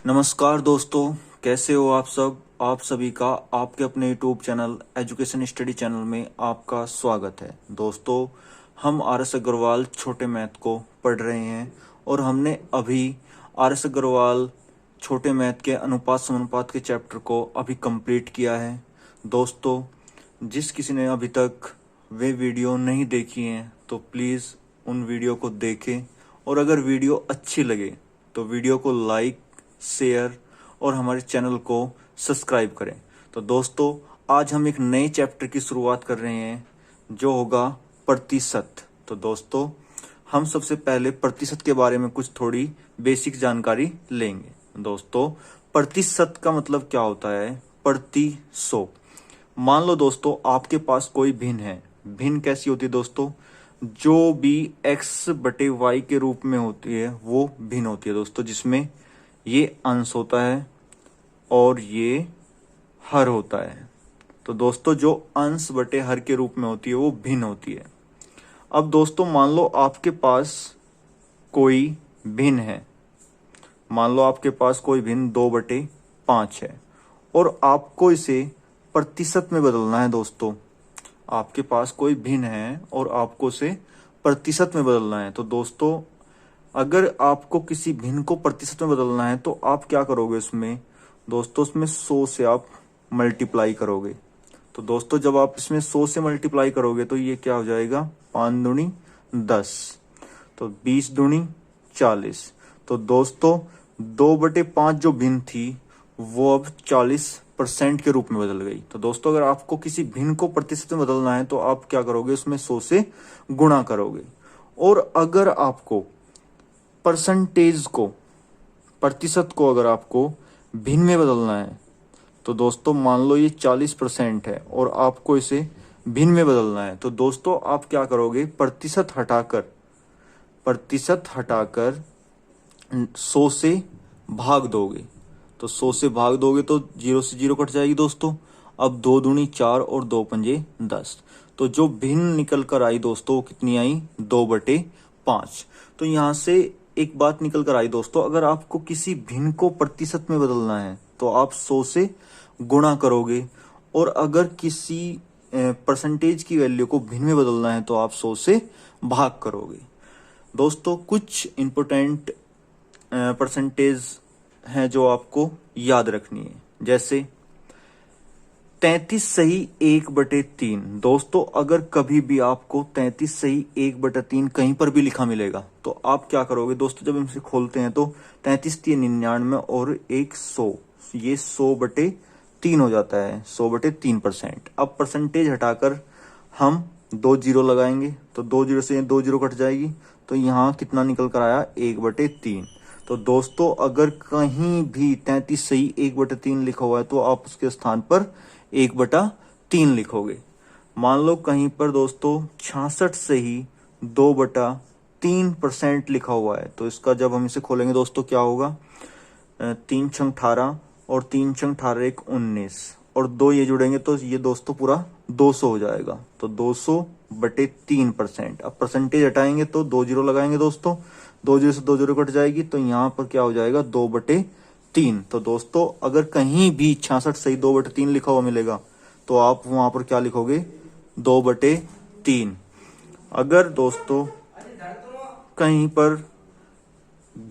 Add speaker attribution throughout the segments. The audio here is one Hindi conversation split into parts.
Speaker 1: नमस्कार दोस्तों, कैसे हो आप सब। आप सभी का आपके अपने YouTube channel education study channel में आपका स्वागत है। दोस्तों, हम आर एस अग्रवाल छोटे मैथ को पढ़ रहे हैं और हमने अभी आर एस अग्रवाल छोटे मैथ के अनुपात समानुपात के चैप्टर को अभी कंप्लीट किया है। दोस्तों, जिस किसी ने अभी तक वे वीडियो नहीं देखी हैं तो प्लीज़ उन वीडियो को देखें, और अगर वीडियो अच्छी लगे तो वीडियो को लाइक, शेयर और हमारे चैनल को सब्सक्राइब करें। तो दोस्तों, आज हम एक नए चैप्टर की शुरुआत कर रहे हैं जो होगा प्रतिशत। तो दोस्तों, हम सबसे पहले प्रतिशत के बारे में कुछ थोड़ी बेसिक जानकारी लेंगे। दोस्तों, प्रतिशत का मतलब क्या होता है? प्रति सौ। मान लो दोस्तों, आपके पास कोई भिन्न है। भिन्न कैसी होती है दोस्तों? जो भी x बटे वाई के रूप में होती है वो भिन्न होती है दोस्तों, जिसमें ये अंश होता है और ये हर होता है। तो दोस्तों, जो अंश बटे हर के रूप में होती है वो भिन्न होती है। अब दोस्तों, मान लो आपके पास कोई भिन्न है। मान लो आपके पास कोई भिन्न 2/5 है और आपको इसे प्रतिशत में बदलना है। दोस्तों, आपके पास कोई भिन्न है और आपको इसे प्रतिशत में बदलना है। तो दोस्तों, अगर आपको किसी भिन्न को प्रतिशत में बदलना है तो आप क्या करोगे उसमें? दोस्तों, उसमें 100 से आप मल्टीप्लाई करोगे। तो दोस्तों, जब आप इसमें 100 से मल्टीप्लाई करोगे तो ये क्या हो जाएगा? 5 दूनी 10, तो 20 दूनी 40। तो दोस्तों, 2/5 जो भिन्न थी वो अब 40% के रूप में बदल गई। तो दोस्तों, अगर आपको किसी भिन्न को प्रतिशत में बदलना है तो आप क्या करोगे? उसमें 100 से गुणा करोगे। और अगर आपको परसेंटेज को, प्रतिशत को अगर आपको भिन्न में बदलना है तो दोस्तों, मान लो ये 40% है और आपको इसे भिन्न में बदलना है। तो दोस्तों, आप क्या करोगे? प्रतिशत हटाकर 100 से भाग दोगे। तो 100 से भाग दोगे तो 0 से 0 कट जाएगी दोस्तों। अब 2 दूनी 4 और 2 पंजे 10। तो जो भिन्न निकल कर आई दोस्तों वो कितनी आई? 2/5। तो यहाँ से एक बात निकल कर आई दोस्तों, अगर आपको किसी भिन्न को प्रतिशत में बदलना है तो आप 100 से गुणा करोगे, और अगर किसी परसेंटेज की वैल्यू को भिन्न में बदलना है तो आप 100 से भाग करोगे। दोस्तों, कुछ इंपोर्टेंट परसेंटेज हैं जो आपको याद रखनी है, जैसे 33 सही 1/3। दोस्तों, अगर कभी भी आपको 33 सही 1/3 कहीं पर भी लिखा मिलेगा तो आप क्या करोगे? दोस्तों, जब इसे खोलते हैं तो 33 3 99 और 100, ये 100/3 हो जाता है। 100/3%। अब परसेंटेज हटाकर हम 2 जीरो लगाएंगे तो 2 जीरो से 2 जीरो कट जाएगी। तो यहाँ कितना निकल कर आया? 1/3। तो दोस्तों, अगर कहीं भी 33 सही 1/3 लिखा हुआ है तो आप उसके स्थान पर 1/3 लिखोगे। मान लो कहीं पर दोस्तों 66 सही 2/3% लिखा हुआ है तो इसका जब हम इसे खोलेंगे दोस्तों क्या होगा? 3 छंग 18 और 3 छंग 18 1 19 और 2 ये जुड़ेंगे तो ये दोस्तों पूरा 200 हो जाएगा। तो 200/3%। अब परसेंटेज हटाएंगे तो 2 जीरो लगाएंगे दोस्तों, 2 जीरो से 2 जीरो कट जाएगी तो यहाँ पर क्या हो जाएगा? 2/3। तो दोस्तों, अगर कहीं भी 66 सही 2/3 लिखा हुआ मिलेगा तो आप वहां पर क्या लिखोगे? 2/3। अगर दोस्तों कहीं पर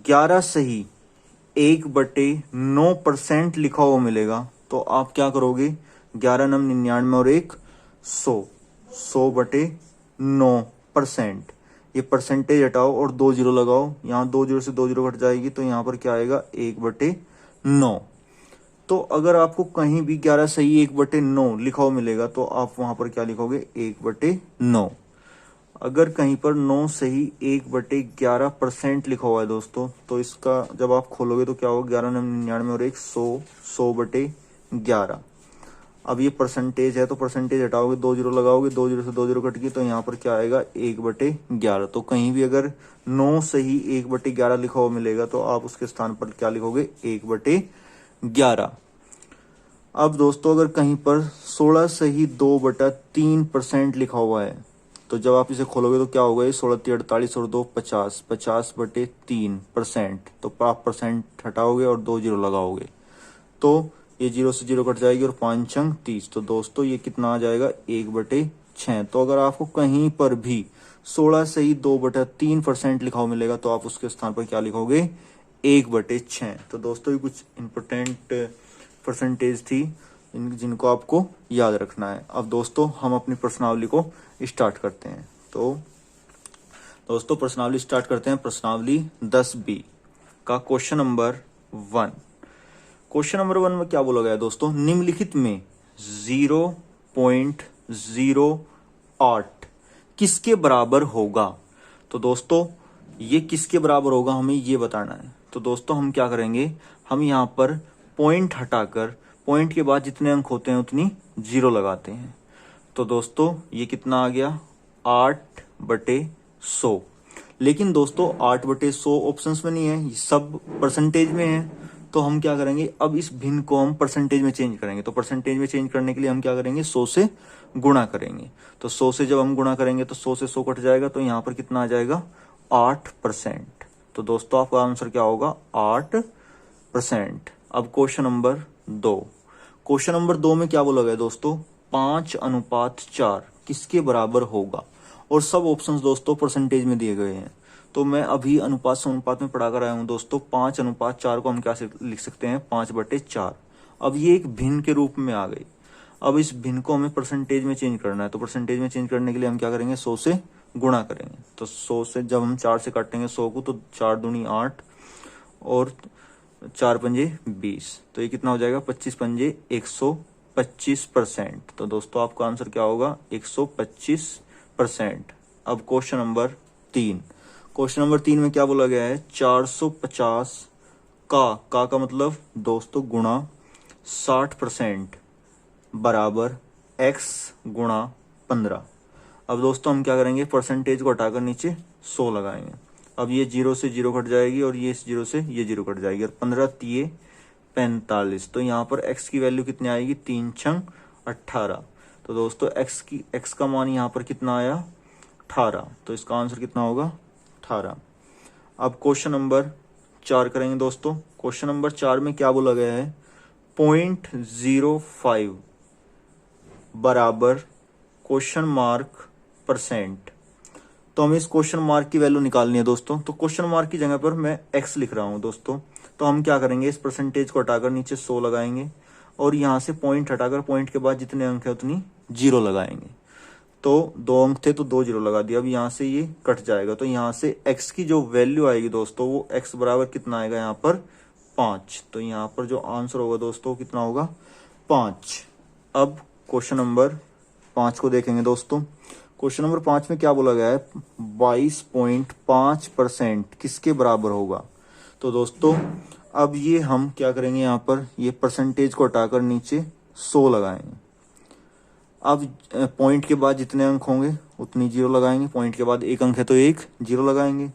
Speaker 1: 11 सही 1/9% लिखा हुआ मिलेगा तो आप क्या करोगे? 11 नम 99 और 1 100, 100/9%। ये परसेंटेज हटाओ और 2 जीरो लगाओ, यहाँ 2 जीरो से 2 जीरो कट जाएगी तो यहाँ पर क्या आएगा? 1/9। तो अगर आपको कहीं भी 11 सही 1/9 लिखा हुआ मिलेगा तो आप वहां पर क्या लिखोगे? 1/9। अगर कहीं पर 9 सही 1/11% लिखा हुआ है दोस्तों तो इसका जब आप खोलोगे तो क्या होगा? 11 99 और 1 100, 100/11। अब ये परसेंटेज है तो परसेंटेज हटाओगे, 2 जीरो लगाओगे, 2 जीरो से 2 जीरो कट गई तो यहाँ पर क्या आएगा? 1/11। तो कहीं भी अगर 9 सही 1/11 लिखा हुआ मिलेगा तो आप उसके स्थान पर क्या लिखोगे? 1/11। अब दोस्तों, अगर कहीं पर 16 सही 2/3% लिखा हुआ है तो जब आप इसे खोलोगे तो क्या होगा, ये 16×3 = 48 और 2 50, 50/3%। तो आप परसेंट हटाओगे और 2 जीरो लगाओगे तो ये 0 से 0 कट जाएगी और 5 अंक 30। तो दोस्तों ये कितना आ जाएगा, 1/6। तो अगर आपको कहीं पर भी 16 से ही 2/3% लिखा हुआ मिलेगा तो आप उसके स्थान पर क्या लिखोगे, 1/6। तो दोस्तों ये कुछ इंपॉर्टेंट परसेंटेज थी जिनको आपको याद रखना है। अब दोस्तों हम अपनी प्रश्नावली को स्टार्ट करते हैं। तो दोस्तों प्रश्नावली स्टार्ट करते हैं। प्रश्नावली 10B का क्वेश्चन नंबर 1। क्वेश्चन नंबर 1 में क्या बोला गया है दोस्तों, निम्नलिखित में 0.08 किसके बराबर होगा। तो दोस्तों ये किसके बराबर होगा हमें ये बताना है। तो दोस्तों हम क्या करेंगे, हम यहाँ पर पॉइंट हटाकर पॉइंट के बाद जितने अंक होते हैं उतनी जीरो लगाते हैं। तो दोस्तों ये कितना आ गया, 8/100। लेकिन दोस्तों 8/100 ऑप्शंस में नहीं है, ये सब परसेंटेज में है। तो हम क्या करेंगे, अब इस भिन्न को हम परसेंटेज में चेंज करेंगे। तो परसेंटेज में चेंज करने के लिए हम क्या करेंगे, 100 से गुणा करेंगे। तो 100 से जब हम गुणा करेंगे तो 100 से 100 कट जाएगा, तो यहाँ पर कितना आ जाएगा, 8%। तो दोस्तों आपका आंसर क्या होगा, 8%। अब क्वेश्चन नंबर 2। क्वेश्चन नंबर 2 में क्या बोला गया दोस्तों, 5:4 किसके बराबर होगा। और सब ऑप्शंस दोस्तों परसेंटेज में दिए गए हैं। तो मैं अभी अनुपात समानुपात में पढ़ा कर आया हूं दोस्तों। 5:4 को हम क्या लिख सकते हैं, 5/4। अब ये एक भिन्न के रूप में आ गई। अब इस भिन्न को हमें परसेंटेज में चेंज करना है। तो परसेंटेज में चेंज करने के लिए हम क्या करेंगे, 100 से गुणा करेंगे। तो 100 से जब हम 4 से काटेंगे 100 को, तो 4 दूनी 8 और 4 पंजे 20। तो ये कितना हो जाएगा, 25 पंजे 125%। तो दोस्तों आपका आंसर क्या होगा, 125%। अब क्वेश्चन नंबर 3। क्वेश्चन नंबर 3 में क्या बोला गया है, 450 का मतलब दोस्तों गुणा 60% बराबर x गुणा 15। अब दोस्तों हम क्या करेंगे, परसेंटेज को हटाकर नीचे 100 लगाएंगे। अब ये 0 से 0 कट जाएगी और ये 0 से ये 0 कट जाएगी और 15×3 = 45। तो यहाँ पर x की वैल्यू कितनी आएगी, 3×6 = 18। तो दोस्तों x का मान यहाँ पर कितना आया, 18। तो इसका आंसर कितना होगा, 18। अब क्वेश्चन नंबर 4 करेंगे दोस्तों। क्वेश्चन नंबर 4 में क्या बोला गया है, 0.05 बराबर क्वेश्चन मार्क %। तो हमें इस क्वेश्चन मार्क की वैल्यू निकालनी है दोस्तों। तो क्वेश्चन मार्क की जगह पर मैं x लिख रहा हूं दोस्तों। तो हम क्या करेंगे, इस परसेंटेज को हटाकर नीचे 100 लगाएंगे और यहाँ से पॉइंट हटाकर पॉइंट के बाद जितने अंक है उतनी जीरो लगाएंगे। तो 2 अंक थे तो 2 जीरो लगा दिया। अब यहाँ से ये कट जाएगा, तो यहाँ से x की जो वैल्यू आएगी दोस्तों, वो x बराबर कितना आएगा, यहाँ पर 5। तो यहाँ पर जो आंसर होगा दोस्तों कितना होगा, 5। अब क्वेश्चन नंबर 5 को देखेंगे दोस्तों। क्वेश्चन नंबर 5 में क्या बोला गया है, 22.5% किसके बराबर होगा। तो दोस्तों अब ये हम क्या करेंगे, यहाँ पर ये परसेंटेज को हटाकर नीचे 100 लगाएंगे। अब पॉइंट के बाद जितने अंक होंगे उतनी जीरो लगाएंगे। पॉइंट के बाद एक अंक है तो एक जीरो लगाएंगे।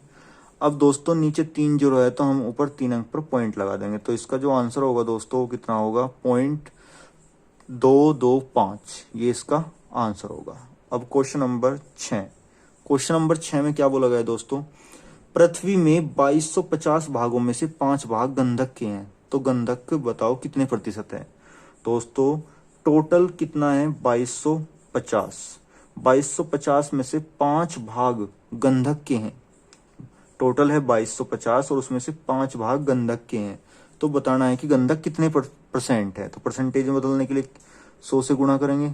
Speaker 1: अब दोस्तों नीचे 3 जीरो है तो हम ऊपर 3 अंक पर पॉइंट लगा देंगे। तो इसका जो आंसर होगा दोस्तों वो कितना होगा, 0.225। ये इसका आंसर होगा। अब क्वेश्चन नंबर 6। क्वेश्चन नंबर 6 में क्या बोला गया है दोस्तों, पृथ्वी में 2250 भागों में से 5 भाग गंधक के हैं। तो गंधक बताओ कितने प्रतिशत है। दोस्तों टोटल कितना है, 2250। 2250 में से 5 भाग गंधक के हैं। टोटल है 2250 और उसमें से 5 भाग गंधक के हैं। तो बताना है कि गंधक कितने % है। तो परसेंटेज में बदलने के लिए 100 से गुणा करेंगे।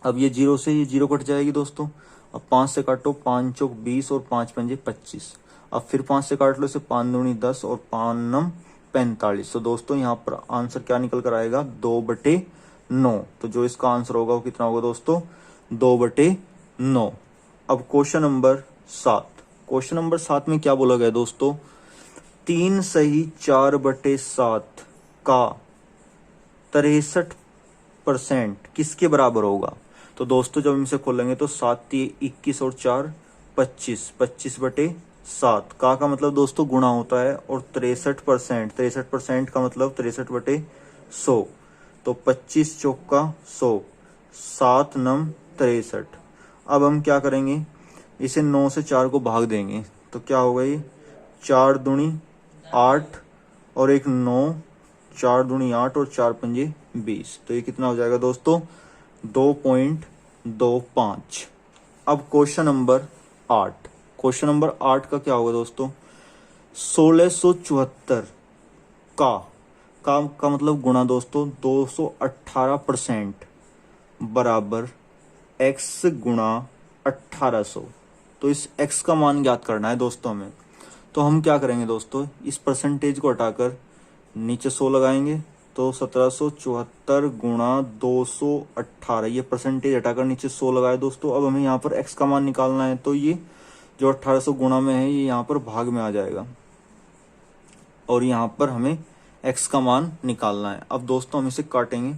Speaker 1: अब ये 0 से ये 0 कट जाएगी दोस्तों। अब 5 से काटो, 5 चौक 20 और 5 पंजे 25। अब फिर 5 से काट लो, इसे 5 दूनी 10 और 5 नम 45। तो दोस्तों यहाँ पर आंसर क्या निकल कर आएगा, 2/9। तो जो इसका आंसर होगा वो कितना होगा दोस्तों, 2/9। अब क्वेश्चन नंबर 7। क्वेश्चन नंबर 7 में क्या बोला गया दोस्तों, 3 सही 4/7 का 63% किसके बराबर होगा। तो दोस्तों जब हम इसे खोलेंगे तो 7 21 और 4 25, 25/7 का मतलब दोस्तों गुणा होता है और 63% का मतलब 63/100। तो 25 चौका 100, 7 नम 63 अब हम क्या करेंगे, इसे 9 से 4 को भाग देंगे तो क्या होगा, ये 4 दूनी 8 और एक 9, 4 दूनी 8 और 4 पंजे 20। तो ये कितना हो जाएगा दोस्तों, 2.25। अब क्वेश्चन नंबर 8, क्वेश्चन नंबर 8 का क्या होगा दोस्तों, 1674 का मतलब गुणा दोस्तों 218% बराबर x गुणा 1800। तो इस x का मान ज्ञात करना है दोस्तों हमें। तो हम क्या करेंगे दोस्तों, इस परसेंटेज को हटाकर नीचे 100 लगाएंगे तो 1774 गुणा 218, ये परसेंटेज हटाकर नीचे 100 लगाए दोस्तों। अब हमें यहाँ पर x का मान निकालना है, तो ये जो 1800 गुणा में है ये यहाँ पर भाग में आ जाएगा और यहाँ पर हमें x का मान निकालना है। अब दोस्तों हम इसे काटेंगे,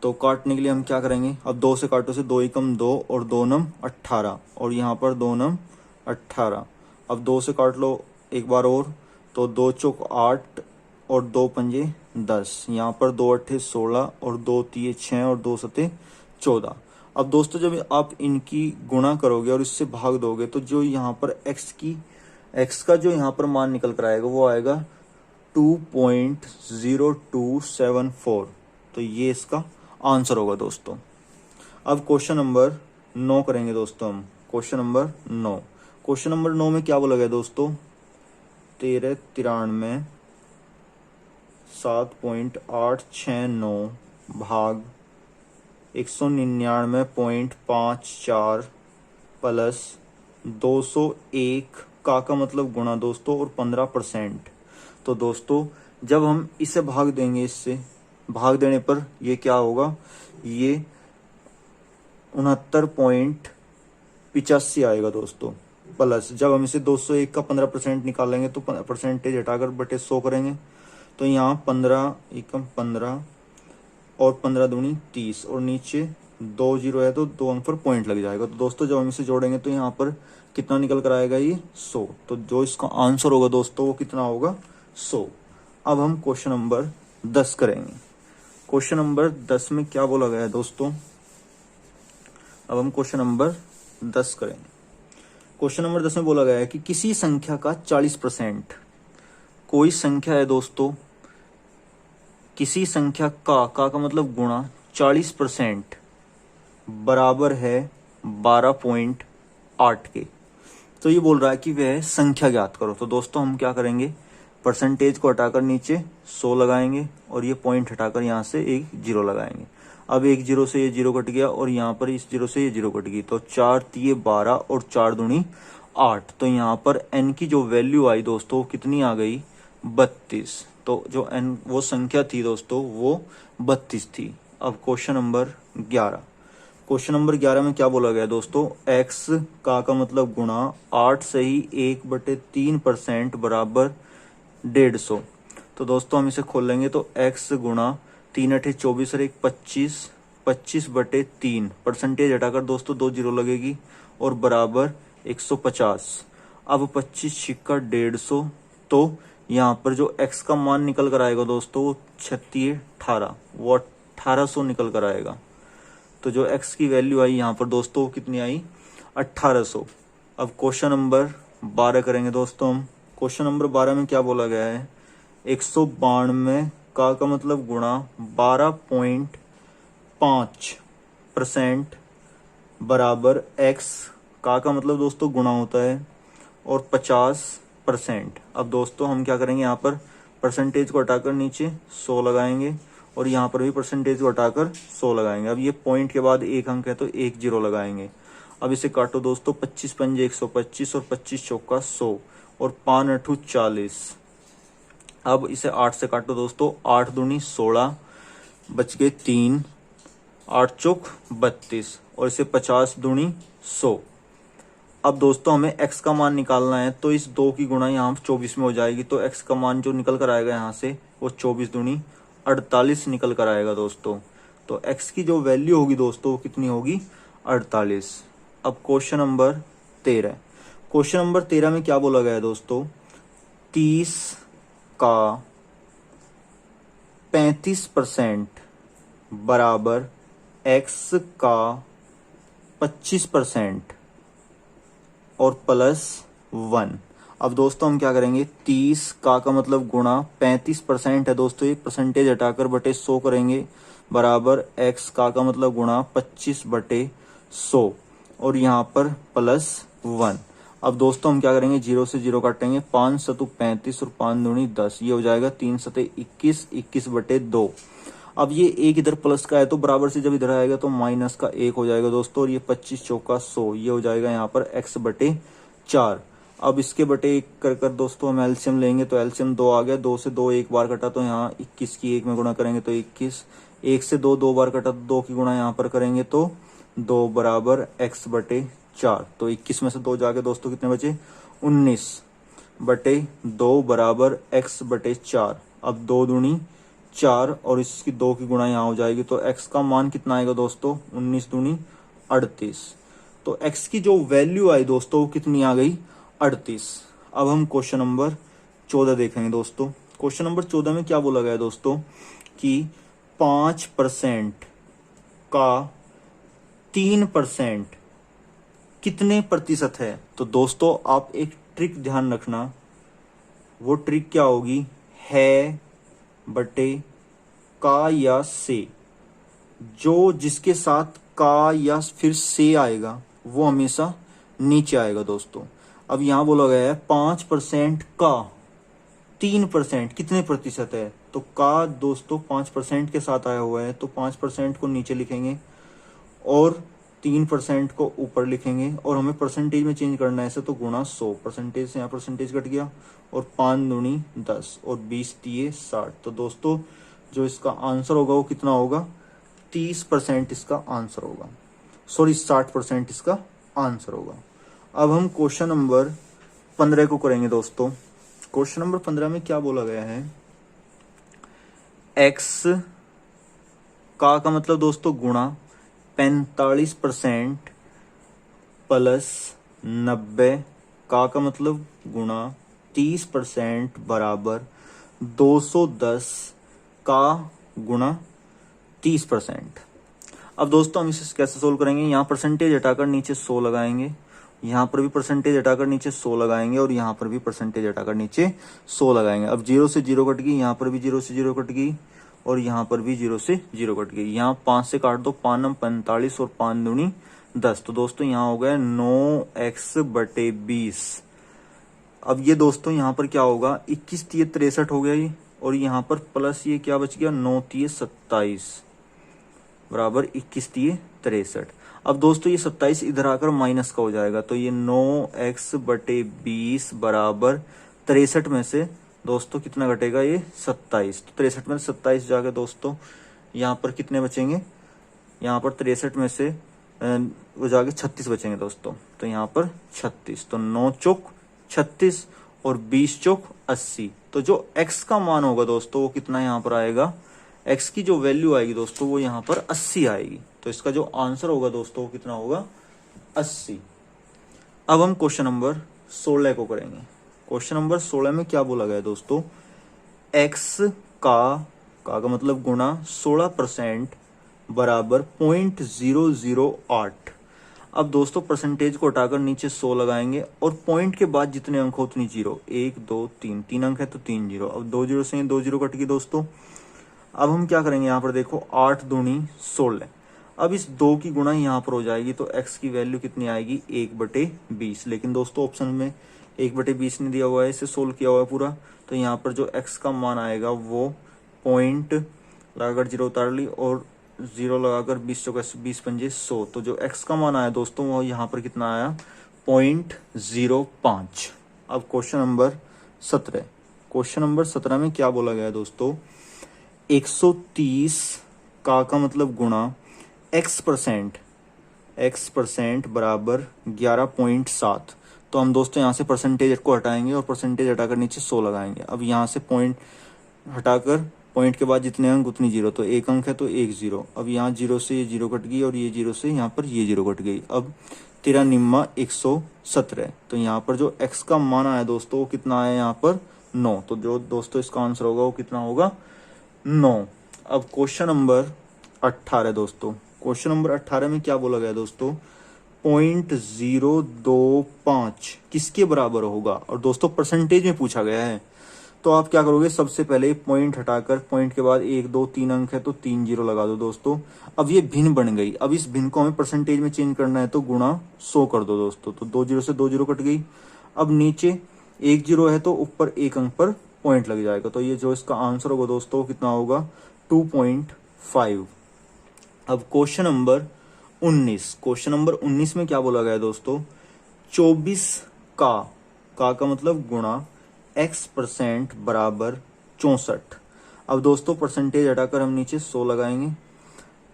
Speaker 1: तो काटने के लिए हम क्या करेंगे, अब 2 से काटो से 2 एकम 2 और 2 नम 18 और यहाँ पर 2 नम 18। अब 2 से काट लो एक बार और, तो 2 चौक 8 और 2 पंजे 10, यहाँ पर 2 अट्ठे 16 और 2 तिये 6 और 2 सते 14। अब दोस्तों जब आप इनकी गुणा करोगे और इससे भाग दोगे तो जो यहाँ पर x का जो यहाँ पर मान निकल कर आएगा वो आएगा 2.0274। तो ये इसका आंसर होगा दोस्तों। अब क्वेश्चन नंबर 9 करेंगे दोस्तों हम। क्वेश्चन नंबर 9, क्वेश्चन नंबर 9 में क्या बोला गया दोस्तों, 1393 7.869 भाग 199.54 प्लस 201 का मतलब गुणा दोस्तों और 15%। तो दोस्तों जब हम इसे भाग देंगे, इससे भाग देने पर ये क्या होगा, ये 69.85 आएगा दोस्तों। प्लस जब हम इसे 201 का 15% निकालेंगे तो परसेंटेज हटाकर बटे 100 करेंगे तो यहाँ 15 एकम 15 और 15 दूनी 30 और नीचे 2 जीरो है तो 2 अंक पर पॉइंट लग जाएगा। तो दोस्तों जब हम इसे जोड़ेंगे तो यहाँ पर कितना निकल कर आएगा, ये 100। तो जो इसका आंसर होगा दोस्तों वो कितना होगा, 100। अब हम क्वेश्चन नंबर 10 करेंगे। क्वेश्चन नंबर 10 में क्या बोला गया है दोस्तों, अब हम क्वेश्चन नंबर 10 करेंगे। क्वेश्चन नंबर 10 में बोला गया है कि किसी संख्या का 40%, कोई संख्या है दोस्तों, किसी संख्या का मतलब गुणा 40% बराबर है 12.8 के। तो ये बोल रहा है कि वह संख्या ज्ञात करो। तो दोस्तों हम क्या करेंगे, परसेंटेज को हटाकर नीचे 100 लगाएंगे और ये पॉइंट हटाकर यहाँ से एक जीरो लगाएंगे। अब एक जीरो से ये जीरो कट गया और यहाँ पर इस जीरो से ये जीरो कट गई, तो 4 तिये 12 और 4 दूनी 8। तो यहाँ पर n की जो वैल्यू आई दोस्तों कितनी आ गई, 32। तो जो n वो संख्या थी दोस्तों वो 32 थी। अब क्वेश्चन नंबर 11, क्वेश्चन नंबर 11 में क्या बोला गया दोस्तों, x का मतलब गुणा 8 से ही 1/3% बराबर 150। तो दोस्तों हम इसे खोल लेंगे तो x गुणा 3 अठे 24 और 1 25, 25/3 परसेंटेज हटाकर दोस्तों 2 जीरो लगेगी और बराबर 150। अब 25 छिक्का 150, तो यहाँ पर जो x का मान निकल कर आएगा दोस्तों वो 36 18, वो 1800 निकल कर आएगा। तो जो x की वैल्यू आई यहाँ पर दोस्तों कितनी आई, 1800। अब क्वेश्चन नंबर 12 करेंगे दोस्तों हम। क्वेश्चन नंबर 12 में क्या बोला गया है, 192 का मतलब गुणा 12.5% बराबर x का मतलब दोस्तों गुणा होता है और 50%। अब दोस्तों हम क्या करेंगे, यहाँ पर परसेंटेज को हटाकर नीचे 100 लगाएंगे और यहाँ पर भी परसेंटेज को हटाकर 100 लगाएंगे। अब ये पॉइंट के बाद एक अंक है तो एक जीरो लगाएंगे। अब इसे काटो दोस्तों, 25 पंजे 125 और 25 चौका 100 और 5 अठू 40। अब इसे 8 से काटो दोस्तों, 8 दूनी 16 बच गए 3, 8 चौक 32 और इसे 50 दूनी 100। अब दोस्तों हमें x का मान निकालना है, तो इस 2 की गुणा यहाँ 24 में हो जाएगी। तो x का मान जो निकल कर आएगा यहाँ से वो 24 दूनी 48 निकल कर आएगा दोस्तों। तो x की जो वैल्यू होगी दोस्तों वो कितनी होगी, 48। अब क्वेश्चन नंबर 13, क्वेश्चन नंबर 13 में क्या बोला गया है दोस्तों, 30 का 35% बराबर x का 25% और +1। अब दोस्तों हम क्या करेंगे, 30 का मतलब गुणा 35% है दोस्तों, ये परसेंटेज हटाकर बटे 100 करेंगे, बराबर x का मतलब गुणा 25/100 और यहाँ पर +1। अब दोस्तों हम क्या करेंगे, 0 से 0 काटेंगे, 5 सतु 35 और 5 दूनी 10, ये हो जाएगा 3 सते 21, 21/2। अब ये एक इधर प्लस का है तो बराबर से जब इधर आएगा तो माइनस का 1 हो जाएगा दोस्तों, और ये 25 चौका 100, ये हो जाएगा यहाँ पर x/4। अब इसके बटे 1 कर कर दोस्तों हम एलसीएम लेंगे, तो एलसीएम 2 आ गया, 2 से 2 एक बार कटा तो यहाँ 21 की 1 में गुणा करेंगे तो 21, 1 से 2 2 बार कटा तो 2 की गुणा यहाँ पर करेंगे तो 2 बराबर x/4। तो 21 में से 2 जाके दोस्तों कितने बचे, 19/2 बराबर x/4। अब 2 दूनी 4 और इसकी 2 की गुणा यहाँ हो जाएगी, तो x का मान कितना आएगा दोस्तों, 19 दूनी 38। तो x की जो वैल्यू आई दोस्तों वो कितनी आ गई, 38। अब हम क्वेश्चन नंबर 14 देखेंगे दोस्तों। क्वेश्चन नंबर 14 में क्या बोला गया है दोस्तों कि 5% का 3% कितने प्रतिशत है। तो दोस्तों आप एक ट्रिक ध्यान रखना, वो ट्रिक क्या होगी, है बटे का या से, जो जिसके साथ का या फिर से आएगा वो हमेशा नीचे आएगा दोस्तों। अब यहां बोला गया है 5% का 3% कितने प्रतिशत है, तो का दोस्तों 5% के साथ आया हुआ है, तो 5% को नीचे लिखेंगे और 3% को ऊपर लिखेंगे, और हमें परसेंटेज में चेंज करना है ऐसे, तो गुणा 100, परसेंटेज से यहाँ परसेंटेज कट गया, और 5 दूनी 10 और 20 दिए 60। तो दोस्तों जो इसका आंसर होगा वो कितना होगा, 30% इसका आंसर होगा, सॉरी 60% इसका आंसर होगा। अब हम क्वेश्चन नंबर 15 को करेंगे दोस्तों। क्वेश्चन नंबर 15 में क्या बोला गया है, x का मतलब दोस्तों गुणा 45% प्लस 90 का मतलब गुणा 30% बराबर 210 का गुणा 30%। अब दोस्तों हम इसे कैसे सोल्व करेंगे, यहाँ परसेंटेज हटाकर नीचे 100 लगाएंगे, यहाँ पर भी परसेंटेज हटाकर नीचे 100 लगाएंगे, और यहाँ पर भी परसेंटेज हटाकर नीचे 100 लगाएंगे। अब 0 से 0 कट गई, यहाँ पर भी 0 से 0 कट गई, और यहाँ पर भी 0 से 0 कट गई। यहाँ 5 से काट दो, 5 नम 45 और 5 दूनी 10। तो दोस्तों यहाँ हो गया 9x/20। अब ये दोस्तों यहाँ पर क्या होगा, 21 तिये 63 हो गया ये, और यहाँ पर प्लस ये क्या बच गया, 9 तिये 27 बराबर 21 तिये 63। अब दोस्तों ये 27 इधर आकर माइनस का हो जाएगा, तो ये 9x/20 बराबर 63 में से दोस्तों कितना घटेगा, ये 27। तो 63 में 27 जाकर दोस्तों यहाँ पर कितने बचेंगे, यहाँ पर 63 में से वो जाके 36 बचेंगे दोस्तों, तो यहाँ पर 36। तो 9 चौक 36 और 20 चौक 80। तो जो x का मान होगा दोस्तों वो कितना यहाँ पर आएगा, x की जो वैल्यू आएगी दोस्तों वो यहाँ पर 80 आएगी। तो इसका जो आंसर होगा दोस्तों वो कितना होगा, 80। अब हम क्वेश्चन नंबर 16 को करेंगे। क्वेश्चन नंबर 16 में क्या बोला गया दोस्तों, x का मतलब गुणा 16% बराबर 0.008। अब दोस्तों परसेंटेज को हटाकर नीचे 100 लगाएंगे, और पॉइंट के बाद जितने अंक हो उतनी जीरो, 1 2 3, 3 अंक है तो 3 जीरो। अब 2 जीरो से 2 जीरो कट गई दोस्तों। अब हम क्या करेंगे, यहाँ पर देखो 8 दूनी 16। अब इस 2 की गुणा यहाँ पर हो जाएगी, तो x की वैल्यू कितनी आएगी, 1/20। लेकिन दोस्तों ऑप्शन में 1/20 नहीं दिया हुआ है, इसे सोल्व किया हुआ है पूरा, तो यहाँ पर जो x का मान आएगा वो पॉइंट लगाकर 0 उतार ली, और 0 लगाकर 20 चौका 20 पंजे 100। तो जो x का मान आया दोस्तों वो यहाँ पर कितना आया, 0.05। अब क्वेश्चन नंबर 17। क्वेश्चन नंबर 17 में क्या बोला गया है दोस्तों, 130 का मतलब गुणा x% बराबर 11.7। तो हम दोस्तों यहाँ से परसेंटेज को हटाएंगे और परसेंटेज हटाकर नीचे 100 लगाएंगे। अब यहाँ से पॉइंट हटाकर पॉइंट के बाद जितने अंक उतनी जीरो, तो 1 अंक है तो 1 जीरो। अब यहाँ 0 से ये 0 कट गई, और ये 0 से यहाँ पर ये 0 कट गई। अब 13 निम्मा 117। तो यहाँ पर जो x का मान आया दोस्तों वो कितना आया, यहाँ पर 9। तो जो दोस्तों इसका आंसर होगा वो कितना होगा, 9। अब क्वेश्चन नंबर 18 दोस्तों। क्वेश्चन नंबर 18 में क्या बोला गया दोस्तों, 0.025 किसके बराबर होगा। और दोस्तों परसेंटेज में पूछा गया है, तो आप क्या करोगे, सबसे पहले पॉइंट हटाकर, पॉइंट के बाद 1 2 3 अंक है तो 3 जीरो लगा दो दोस्तों। अब ये भिन्न बन गई, अब इस भिन्न को हमें परसेंटेज में चेंज करना है तो गुणा 100 कर दो दोस्तों। तो 2 जीरो से 2 जीरो कट गई। अब नीचे 1 जीरो है तो ऊपर 1 अंक पर पॉइंट लग जाएगा। तो ये जो इसका आंसर होगा दोस्तों कितना होगा, 2.5। अब क्वेश्चन नंबर 19, क्वेश्चन नंबर 19 में क्या बोला गया है दोस्तों, 24 का मतलब गुणा x% बराबर 64। अब दोस्तों परसेंटेज हटाकर हम नीचे 100 लगाएंगे।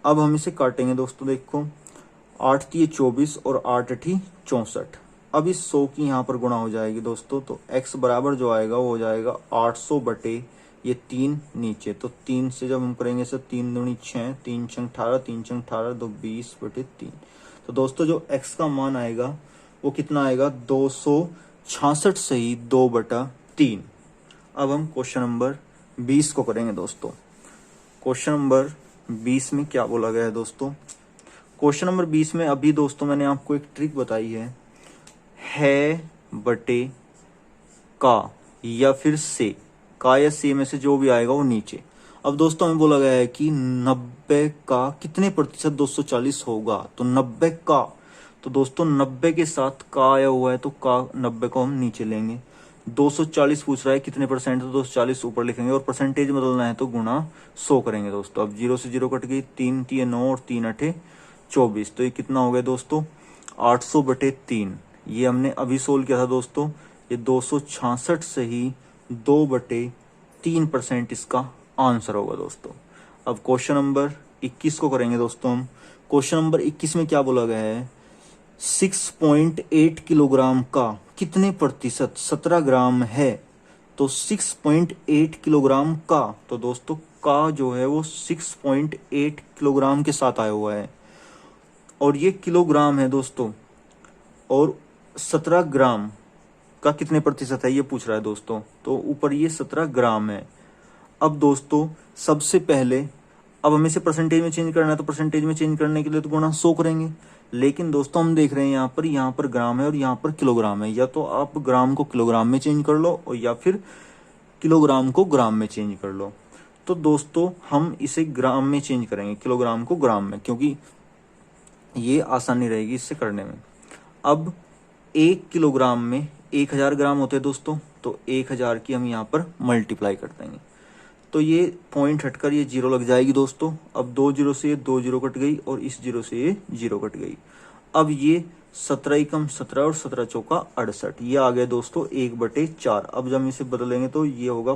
Speaker 1: अब हम इसे काटेंगे दोस्तों, देखो 8 तिये 24 और 8 अठी 64। अब इस 100 की यहाँ पर गुणा हो जाएगी दोस्तों, तो x बराबर जो आएगा वो हो जाएगा 800 बटे ये 3 नीचे, तो 3 से जब हम करेंगे सर 3 दूनी 6, 3 छंग 18, 3 छंग 18 तो 20 बटे 3। तो दोस्तों जो x का मान आएगा वो कितना आएगा, 266 से ही 2/3। अब हम क्वेश्चन नंबर 20 को करेंगे दोस्तों। क्वेश्चन नंबर 20 में क्या बोला गया है दोस्तों, क्वेश्चन नंबर 20 में अभी दोस्तों मैंने आपको एक ट्रिक बताई है बटे का या फिर से, का या से में से जो भी आएगा वो नीचे। अब दोस्तों हमें बोला गया है कि 90 का कितने प्रतिशत 240 होगा, तो 90 का, तो दोस्तों 90 के साथ का आया हुआ है तो का 90 को हम नीचे लेंगे। 240 पूछ रहा है कितने परसेंट, तो 240 ऊपर लिखेंगे और परसेंटेज बदलना है तो गुणा 100 करेंगे दोस्तों। अब 0 से 0 कट गई, 3 तिये 9 और 3 अठे 24, तो ये कितना हो गया दोस्तों, 800 बटे 3। ये हमने अभी सोल्व किया था दोस्तों, ये 266 से ही 2/3% इसका आंसर होगा दोस्तों। अब क्वेश्चन नंबर 21 को करेंगे दोस्तों हम। क्वेश्चन नंबर 21 में क्या बोला गया है, 6.8 किलोग्राम का कितने प्रतिशत 17 ग्राम है, तो 6.8 किलोग्राम का, तो दोस्तों का जो है वो 6.8 किलोग्राम के साथ आया हुआ है और ये किलोग्राम है दोस्तों, और 17 ग्राम का कितने प्रतिशत है ये पूछ रहा है दोस्तों, तो ऊपर ये 17 ग्राम है। अब दोस्तों सबसे पहले अब हमें इसे परसेंटेज में चेंज करना है, तो परसेंटेज में चेंज करने के लिए तो गुणा 100 करेंगे। लेकिन दोस्तों हम देख रहे हैं यहाँ पर ग्राम है और यहाँ पर किलोग्राम है, या तो आप ग्राम को किलोग्राम में चेंज कर लो और या फिर किलोग्राम को ग्राम में चेंज कर लो। तो दोस्तों हम इसे ग्राम में चेंज करेंगे, किलोग्राम को ग्राम में, क्योंकि ये आसानी रहेगी इससे करने में। अब 1 किलोग्राम में 1000 ग्राम होते हैं दोस्तों, तो 1000 की हम यहाँ पर मल्टीप्लाई कर देंगे, तो ये पॉइंट हटकर ये 0 लग जाएगी दोस्तों। अब 2 जीरो से ये 2 जीरो कट गई और इस 0 से ये 0 कट गई। अब ये 17 एकम 17 और 17 चौका 68, ये आ गया दोस्तों 1/4। अब जब हम इसे बदलेंगे तो ये होगा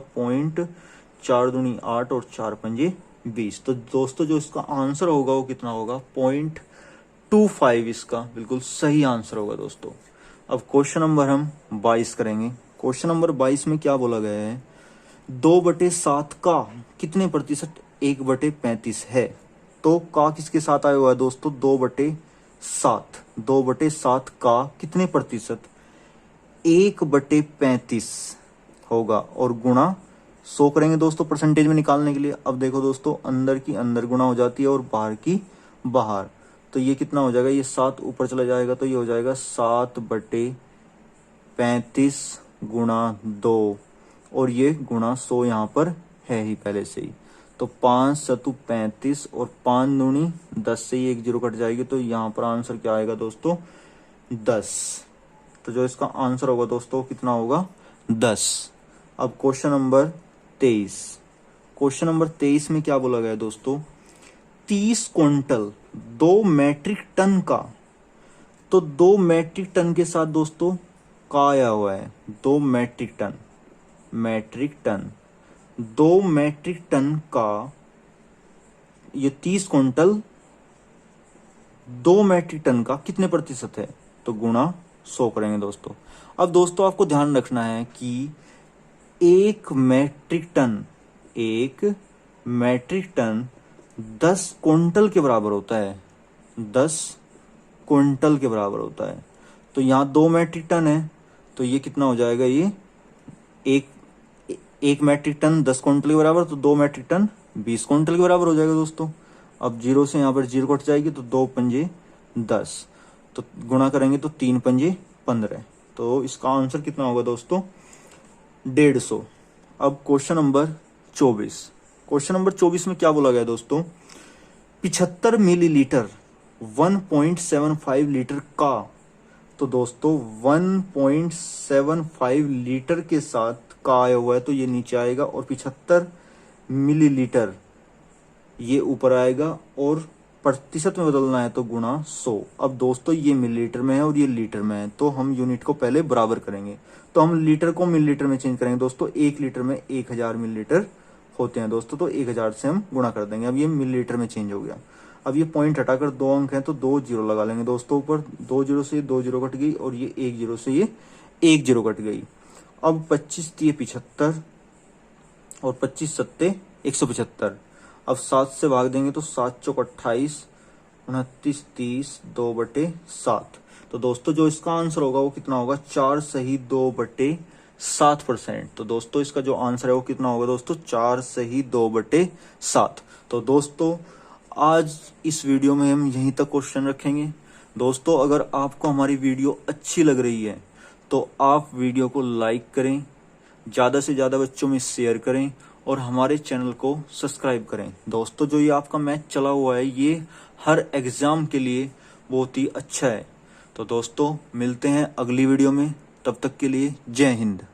Speaker 1: 4 दूनी 8 और 4 पंजे 20। तो दोस्तों जो इसका आंसर होगा वो कितना होगा, 0.25 इसका बिल्कुल सही आंसर होगा दोस्तों। अब क्वेश्चन नंबर हम 22 करेंगे। क्वेश्चन नंबर 22 में क्या बोला गया है, 2/7 का कितने प्रतिशत 1/35 है, तो का किसके साथ आया हुआ है दोस्तों, 2/7। 2/7 का कितने प्रतिशत 1/35 होगा और गुणा 100 करेंगे दोस्तों परसेंटेज में निकालने के लिए। अब देखो दोस्तों अंदर की अंदर गुणा हो जाती है और बाहर की बाहर, तो ये कितना हो जाएगा, ये 7 ऊपर चला जाएगा तो ये हो जाएगा 7/35 गुणा 2 और ये गुणा 100 यहाँ पर है ही पहले से ही। तो 5 सतु 35 और 5 दूनी 10 से ही 1 जीरो कट जाएगी, तो यहाँ पर आंसर क्या आएगा दोस्तों, 10। तो जो इसका आंसर होगा दोस्तों कितना होगा, 10। अब क्वेश्चन नंबर 23। क्वेश्चन नंबर 23 में क्या बोला गया दोस्तों, 30 क्विंटल 2 मैट्रिक टन का, तो 2 मैट्रिक टन के साथ दोस्तों का आया हुआ है, 2 मैट्रिक टन, 2 मैट्रिक टन का, ये 30 क्विंटल 2 मैट्रिक टन का कितने प्रतिशत है, तो गुणा 100 करेंगे दोस्तों। अब दोस्तों आपको ध्यान रखना है कि 1 मैट्रिक टन 10 क्विंटल के बराबर होता है, 10 क्विंटल के बराबर होता है। तो यहाँ 2 मैट्रिक टन है तो ये कितना हो जाएगा, ये एक मैट्रिक टन 10 क्विंटल के बराबर, तो 2 मैट्रिक टन 20 क्विंटल के बराबर हो जाएगा दोस्तों। अब 0 से यहाँ पर 0 कट जाएगी तो 2 पंजे 10, तो गुणा करेंगे तो 3 पंजे 15। तो इसका आंसर कितना होगा दोस्तों? 150। अब क्वेश्चन नंबर 24। क्वेश्चन नंबर 24 में क्या बोला गया दोस्तों? 75 मिलीलीटर 1.75 लीटर का। तो दोस्तों 1.75 लीटर के साथ का आया हुआ है तो ये नीचे आएगा, और 75 मिलीलीटर ये ऊपर आएगा, और प्रतिशत में बदलना है तो गुणा 100। अब दोस्तों ये मिलीलीटर में है और ये लीटर में है, तो हम यूनिट को पहले बराबर करेंगे। तो हम लीटर को मिलीलीटर में चेंज करेंगे दोस्तों। 1 लीटर में 1000 मिलीलीटर होते हैं दोस्तों, तो 1000 से हम गुणा कर देंगे। अब ये मिलीलीटर में चेंज हो गया। अब ये पॉइंट हटाकर 2 अंक हैं तो 2 जीरो लगा लेंगे दोस्तों ऊपर। 2 जीरो से 2 जीरो कट गई, और ये 1 जीरो से ये 1 जीरो कट गई। अब 25 दिए 75, और 25 सत्ते 175। अब 7 से भाग देंगे तो 7 चौक 28, 29 30 2/7। तो दोस्तों जो इसका आंसर होगा वो कितना होगा? 4 सही 2/7%। तो दोस्तों इसका जो आंसर है वो कितना होगा दोस्तों? 4 सही 2/7। तो दोस्तों आज इस वीडियो में हम यहीं तक क्वेश्चन रखेंगे। दोस्तों अगर आपको हमारी वीडियो अच्छी लग रही है तो आप वीडियो को लाइक करें, ज़्यादा से ज़्यादा बच्चों में शेयर करें, और हमारे चैनल को सब्सक्राइब करें। दोस्तों जो ये आपका मैच चला हुआ है ये हर एग्ज़ाम के लिए बहुत ही अच्छा है। तो दोस्तों मिलते हैं अगली वीडियो में, तब तक के लिए जय हिंद।